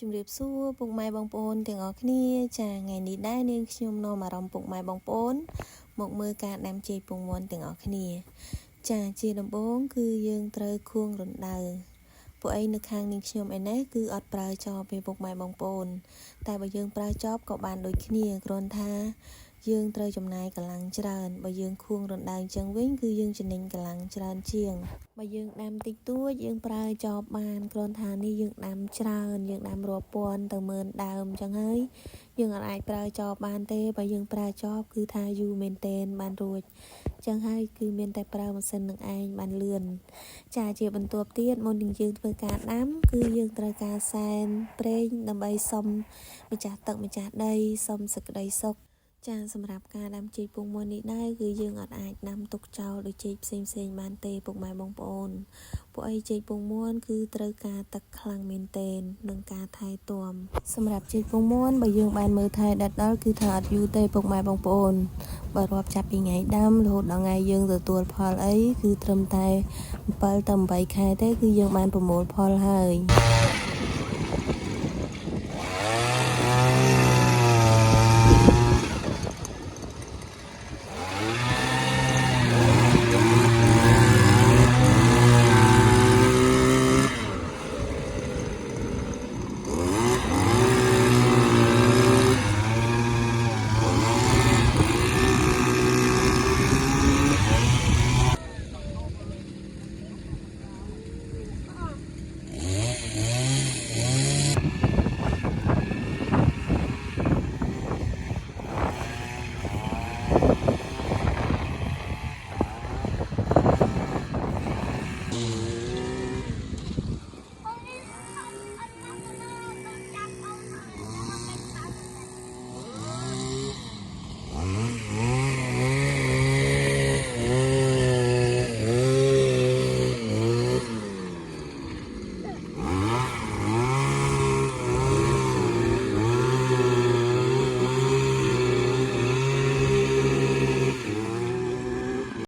ជំរាបសួរពុកម៉ែបងប្អូនទាំងអស់គ្នាចាថ្ងៃនេះដែរនាងខ្ញុំនាំអារម្មណ៍ពុកម៉ែបងប្អូនមកមើលការដាំចេកពងមាន់ទាំងអស់គ្នាចាជាដំបូងគឺយើងត្រូវខួងរណ្ដៅពួកឯងនៅខាងនាងខ្ញុំឯនេះគឺអត់ប្រើចបទេពុកម៉ែបងប្អូនតែបើយើងប្រើចបក៏បានដូចគ្នាគ្រាន់ថាយើងត្រូវចំណាយកម្លាំងច្រើនបើយើងខួងរណ្ដៅអញ្ចឹងវិញគឺយើងចំណេញកម្លាំងច្រើនជាងបើយើងដាំតិចតួចយើងប្រើចបបានគ្រាន់ថានេះយើងដាំច្រើនយើងដាំរាប់ពាន់ទៅម៉ឺនដើមអញ្ចឹងហើយយើងអាចប្រើចបបានទេបើយើងប្រើចបគឺថាយូរមែនទែនបានរួចអញ្ចឹងហើយគឺមានតែប្រើម៉ាស៊ីននឹងឯងបានលឿនចាជាបន្ទាប់ទៀតមុននឹងយើងធ្វើការដាំគឺយើងត្រូវការសែនប្រេងដើម្បីសុំម្ចាស់ទឹកម្ចាស់ដីសុំសេចក្តីសុខចាសម្រាប់ការដាំចេកពងមាន់នេះដែរគឺយើងអាចដាំទុកចោលដូចចេកផ្សេងៗបានទេពុកម៉ែបងប្អូនពួកឯចេកពងមាន់គឺត្រូវការទឹកខ្លាំងមែនទែននិងការថែទាំសម្រាប់ចេកពងមាន់បើយើងបានមើលថែដិតដល់គឺថាអត់យូរទេពុកម៉ែបងប្អូនបើរាប់ចាប់ពីថ្ងៃដាំរហូតដល់ថ្ងៃយើងទទួលផលអីគឺត្រឹមតែ7 ទៅ 8 ខែទេគឺយើងបានប្រមូលផលហើយ